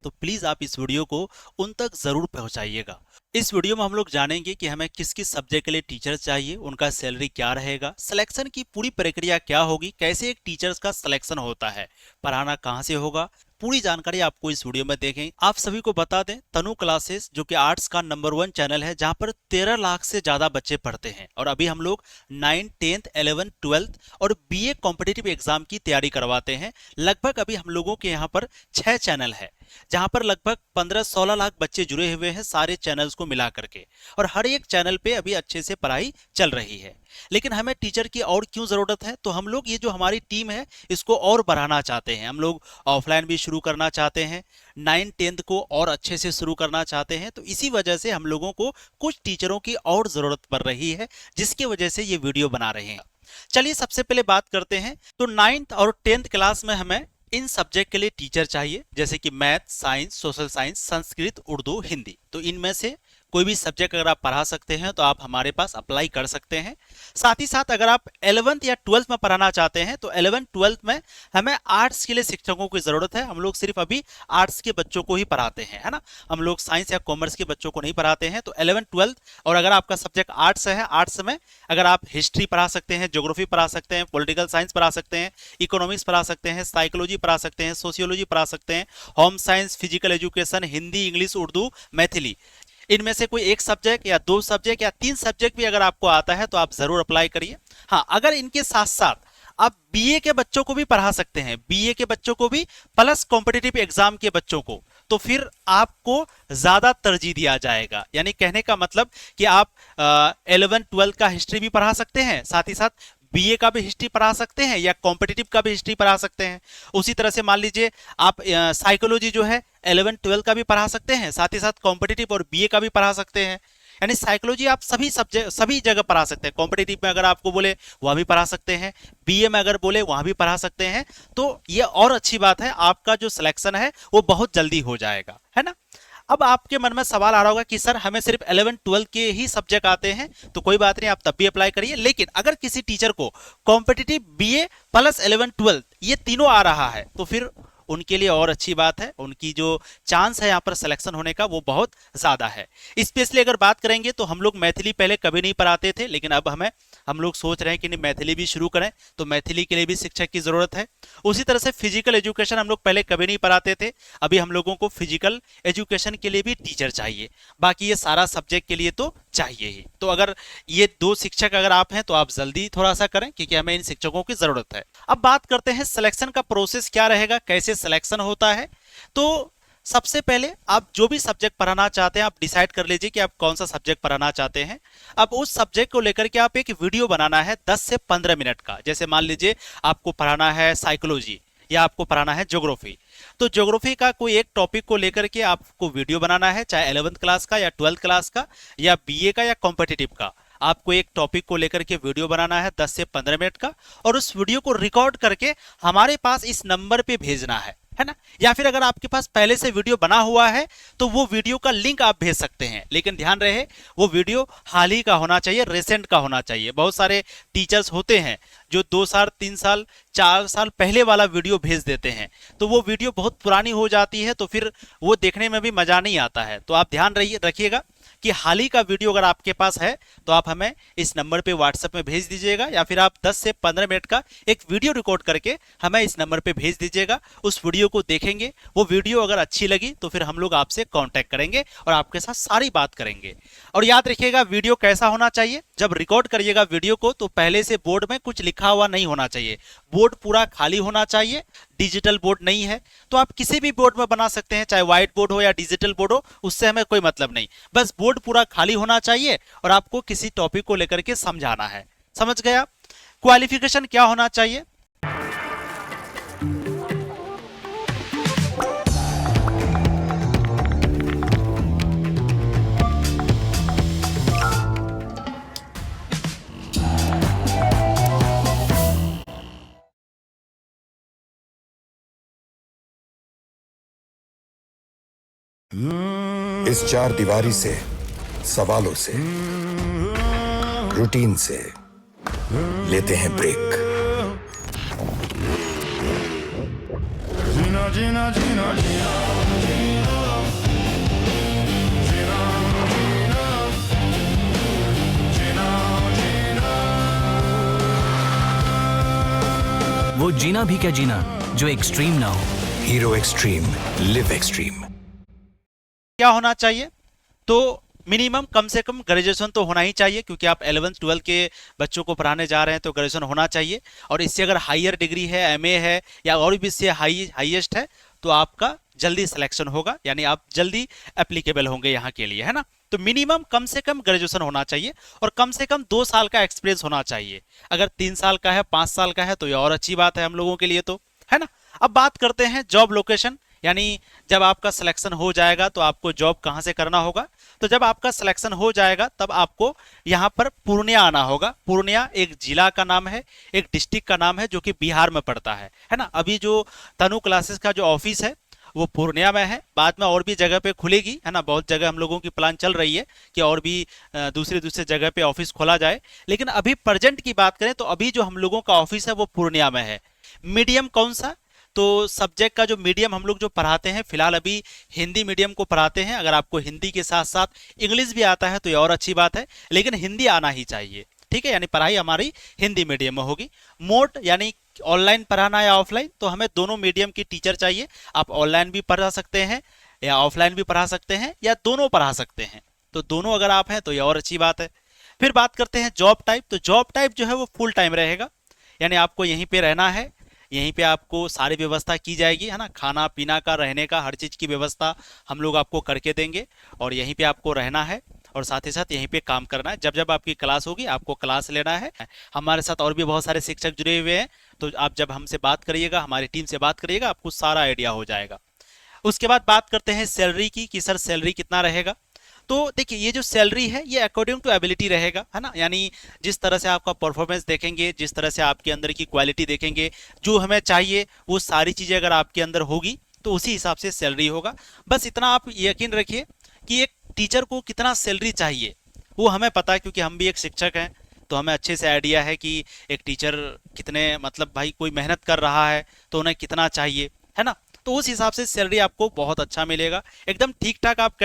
तो प्लीज आप इस वीडियो को उन तक जरूर पहुंचाइएगा। इस वीडियो में हम लोग जानेंगे कि हमें किस किस सब्जेक्ट के लिए टीचर चाहिए, उनका सैलरी क्या रहेगा, सिलेक्शन की पूरी प्रक्रिया क्या होगी, कैसे एक टीचर्स का सिलेक्शन होता है, पढ़ाना कहाँ से होगा, पूरी जानकारी आपको इस वीडियो में देखें। आप सभी को बता दें, तनु क्लासेस जो कि आर्ट्स का नंबर 1 चैनल है, जहां पर 13 लाख से ज्यादा बच्चे पढ़ते हैं और अभी हम लोग 9th 10th 11th 12th और बीए कॉम्पिटिटिव एग्जाम की तैयारी करवाते हैं। लगभग अभी हम लोगों के यहाँ पर 6 चैनल है, जहां पर लगभग 15-16 लाख बच्चे जुड़े हुए हैं सारे चैनल्स को मिला करके, और हर एक चैनल पे अभी अच्छे से पढ़ाई चल रही है। लेकिन हमें टीचर की और क्यों जरूरत है, तो हम लोग ये जो हमारी टीम है इसको और बढ़ाना चाहते हैं। हम लोग ऑफलाइन भी शुरू करना चाहते हैं, 9th 10th को और अच्छे से शुरू करना चाहते हैं, तो इसी वजह से हम लोगों को कुछ टीचरों की और जरूरत पड़ रही है, जिसकी वजह से ये वीडियो बना रहे हैं। चलिए सबसे पहले बात करते हैं। तो 9th और 10th क्लास में हमें इन सब्जेक्ट के लिए टीचर चाहिए, जैसे कि math, science, social science, Sanskrit, Urdu, Hindi. तो इनमें से कोई भी सब्जेक्ट अगर आप पढ़ा सकते हैं तो आप हमारे पास अप्लाई कर सकते हैं। साथ ही साथ अगर आप 11th या 12th में पढ़ाना चाहते हैं तो 11th 12th में हमें आर्ट्स के लिए शिक्षकों की जरूरत है। हम लोग सिर्फ अभी आर्ट्स के बच्चों को ही पढ़ाते हैं, है ना, हम लोग साइंस या कॉमर्स के बच्चों को नहीं पढ़ाते हैं। तो 11th 12th, और अगर आपका सब्जेक्ट आर्ट्स है, आर्ट्स में अगर आप हिस्ट्री पढ़ा सकते हैं, ज्योग्राफी पढ़ा सकते हैं, पॉलिटिकल साइंस पढ़ा सकते हैं, इकोनॉमिक्स पढ़ा सकते हैं, साइकोलॉजी पढ़ा सकते हैं, सोशियोलॉजी पढ़ा सकते हैं, home science, physical education, Hindi, English, Urdu, Maithili, इनमें से कोई एक सब्जेक्ट या 2 सब्जेक्ट या 3 सब्जेक्ट भी अगर आपको आता है तो आप जरूर अप्लाई करिए। हाँ, अगर इनके साथ साथ आप बीए के बच्चों को भी पढ़ा सकते हैं, बीए के बच्चों को भी प्लस कॉम्पिटिटिव एग्जाम के बच्चों को, तो फिर आपको ज्यादा तरजीह दिया जाएगा। यानी कहने का मतलब कि आप 11th 12th का हिस्ट्री भी पढ़ा सकते हैं, साथ ही साथ बीए का भी हिस्ट्री पढ़ा सकते हैं या कॉम्पिटिटिव का भी हिस्ट्री पढ़ा सकते हैं। उसी तरह से मान लीजिए आप साइकोलॉजी जो है 11th 12th का भी पढ़ा सकते हैं, साथ ही साथ कॉम्पिटिटिव और बीए का भी पढ़ा सकते हैं। यानी साइकोलॉजी आप सभी सब्जेक्ट सभी जगह पढ़ा सकते हैं। कॉम्पिटिटिव में अगर आपको बोले वहां भी पढ़ा सकते हैं, बीए में अगर बोले वहां भी पढ़ा सकते हैं। तो ये और अच्छी बात है, आपका जो सिलेक्शन है वो बहुत जल्दी हो जाएगा, है ना। अब आपके मन में सवाल आ रहा होगा कि सर हमें सिर्फ 11th 12th के ही सब्जेक्ट आते हैं, तो कोई बात नहीं, आप तब भी अप्लाई करिए। लेकिन अगर किसी टीचर को competitive, BA plus 11th 12th ये तीनों आ रहा है तो फिर उनके लिए और अच्छी बात है, उनकी जो चांस है यहाँ पर सिलेक्शन होने का वो बहुत ज्यादा है। स्पेशली अगर बात करेंगे तो हम लोग मैथिली पहले कभी नहीं पढ़ाते थे, लेकिन अब हम लोग सोच रहे हैं कि नहीं मैथिली भी शुरू करें, तो मैथिली के लिए भी शिक्षक की जरूरत है। उसी तरह से फिजिकल एजुकेशन हम लोग पहले कभी नहीं पढ़ाते थे, अभी हम लोगों को फिजिकल एजुकेशन के लिए भी टीचर चाहिए। बाकी ये सारा सब्जेक्ट के लिए तो चाहिए ही। तो अगर ये 2 शिक्षक अगर आप हैं तो आप जल्दी थोड़ा सा करें, क्योंकि हमें इन शिक्षकों की जरूरत है। अब बात करते हैं सिलेक्शन का प्रोसेस क्या रहेगा, कैसे सिलेक्शन होता है। तो सबसे पहले आप जो भी सब्जेक्ट पढ़ाना चाहते हैं आप डिसाइड कर लीजिए कि आप कौन सा सब्जेक्ट पढ़ाना चाहते हैं। अब उस सब्जेक्ट को लेकर के आप एक वीडियो बनाना है 10 से 15 मिनट का। जैसे मान लीजिए आपको पढ़ाना है साइकोलॉजी या आपको पढ़ाना है ज्योग्राफी, तो ज्योग्राफी का कोई एक टॉपिक को लेकर के आपको वीडियो बनाना है, चाहे 11th क्लास का या 12th क्लास का या बीए का या कॉम्पिटिटिव का। आपको एक टॉपिक को लेकर के वीडियो बनाना है 10 से 15 मिनट का, और उस वीडियो को रिकॉर्ड करके हमारे पास इस नंबर पे भेजना है ना। या फिर अगर आपके पास पहले से वीडियो बना हुआ है तो वो वीडियो का लिंक आप भेज सकते हैं, लेकिन ध्यान रहे वो वीडियो हाल ही का होना चाहिए, रिसेंट का होना चाहिए। बहुत सारे टीचर्स होते हैं जो 2 साल 3 साल 4 साल पहले वाला वीडियो भेज देते हैं, तो वो वीडियो बहुत पुरानी हो जाती है, तो फिर वो देखने में भी मजा नहीं आता है। तो आप ध्यान रखिएगा कि हाल ही का वीडियो अगर आपके पास है तो आप हमें इस नंबर पे व्हाट्सएप में भेज दीजिएगा, या फिर आप 10 से 15 मिनट का एक वीडियो रिकॉर्ड करके हमें इस नंबर पे भेज दीजिएगा। उस वीडियो को देखेंगे, वो वीडियो अगर अच्छी लगी तो फिर हम लोग आपसे कांटेक्ट करेंगे और आपके साथ सारी बात करेंगे। और याद रखिएगा वीडियो कैसा होना चाहिए, जब रिकॉर्ड करिएगा वीडियो को तो पहले से बोर्ड में कुछ लिखा हुआ नहीं होना चाहिए, बोर्ड पूरा खाली होना चाहिए। डिजिटल बोर्ड नहीं है तो आप किसी भी बोर्ड में बना सकते हैं, चाहे व्हाइट बोर्ड हो या डिजिटल बोर्ड हो, उससे हमें कोई मतलब नहीं, बस बोर्ड पूरा खाली होना चाहिए और आपको किसी टॉपिक को लेकर के समझाना है। समझ गया। क्वालिफिकेशन क्या होना चाहिए, इस 4 दीवारी से, सवालों से, रूटीन से लेते हैं ब्रेक। जीना जीना जीना जीना वो जीना भी क्या जीना जो एक्सट्रीम ना हो। Hero extreme, live extreme. क्या होना चाहिए? तो मिनिमम कम से कम ग्रेजुएशन तो होना ही चाहिए, क्योंकि आप 11th 12 के बच्चों को पढ़ाने जा रहे हैं तो ग्रेजुएशन होना चाहिए। और इससे अगर हायर डिग्री है, एमए है या और भी इससे हाईएस्ट है, तो आपका जल्दी सिलेक्शन होगा, यानी आप जल्दी एप्लीकेबल होंगे यहाँ के लिए, है ना। तो मिनिमम कम से कम ग्रेजुएशन होना चाहिए और कम से कम 2 साल का एक्सपीरियंस होना चाहिए। अगर 3 साल का है, 5 साल का है तो ये और अच्छी बात है हम लोगों के लिए, तो है ना। अब बात करते हैं जॉब लोकेशन, यानी जब आपका सिलेक्शन हो जाएगा तो आपको जॉब कहाँ से करना होगा। तो जब आपका सिलेक्शन हो जाएगा तब आपको यहाँ पर पूर्णिया आना होगा। पूर्णिया एक जिला का नाम है, एक डिस्ट्रिक्ट का नाम है जो कि बिहार में पड़ता है ना। अभी जो तनु क्लासेस का जो ऑफिस है वो पूर्णिया में है, बाद में और भी जगह पे खुलेगी, है ना। बहुत जगह हम लोगों की प्लान चल रही है कि और भी दूसरे दूसरे जगह पे ऑफिस खोला जाए, लेकिन अभी प्रेजेंट की बात करें तो अभी जो हम लोगों का ऑफिस है वो पूर्णिया में है। मीडियम कौन सा? तो सब्जेक्ट का जो मीडियम हम लोग जो पढ़ाते हैं, फिलहाल अभी हिंदी मीडियम को पढ़ाते हैं। अगर आपको हिंदी के साथ साथ इंग्लिश भी आता है तो ये और अच्छी बात है, लेकिन हिंदी आना ही चाहिए, ठीक है। यानी पढ़ाई हमारी हिंदी मीडियम में होगी। मोड यानी ऑनलाइन पढ़ाना या ऑफलाइन, तो हमें दोनों मीडियम की टीचर चाहिए। आप ऑनलाइन भी पढ़ा सकते हैं या ऑफलाइन भी पढ़ा सकते हैं या दोनों पढ़ा सकते हैं, तो दोनों अगर आप हैं तो ये और अच्छी बात है। फिर बात करते हैं जॉब टाइप। तो जॉब टाइप जो है वो फुल टाइम रहेगा, यानी आपको यहीं पे रहना है, यहीं पे आपको सारी व्यवस्था की जाएगी, है ना। खाना पीना का, रहने का, हर चीज़ की व्यवस्था हम लोग आपको करके देंगे और यहीं पे आपको रहना है और साथ ही साथ यहीं पे काम करना है। जब जब आपकी क्लास होगी आपको क्लास लेना है। हमारे साथ और भी बहुत सारे शिक्षक जुड़े हुए हैं, तो आप जब हमसे बात करिएगा, हमारी टीम से बात करिएगा, आपको सारा आइडिया हो जाएगा। उसके बाद बात करते हैं सैलरी की कि सर सैलरी कितना रहेगा। तो देखिए, ये जो सैलरी है ये अकॉर्डिंग टू एबिलिटी रहेगा, है ना। यानी जिस तरह से आपका परफॉर्मेंस देखेंगे, जिस तरह से आपके अंदर की क्वालिटी देखेंगे, जो हमें चाहिए वो सारी चीज़ें अगर आपके अंदर होगी तो उसी हिसाब से सैलरी होगा। बस इतना आप यकीन रखिए कि एक टीचर को कितना सैलरी चाहिए वो हमें पता है, क्योंकि हम भी एक शिक्षक हैं, तो हमें अच्छे से आइडिया है कि एक टीचर कितने, मतलब भाई कोई मेहनत कर रहा है तो उन्हें कितना चाहिए, है ना। तो उस हिसाब से सैलरी आपको बहुत अच्छा मिलेगा, एकदम ठीक ठाक आप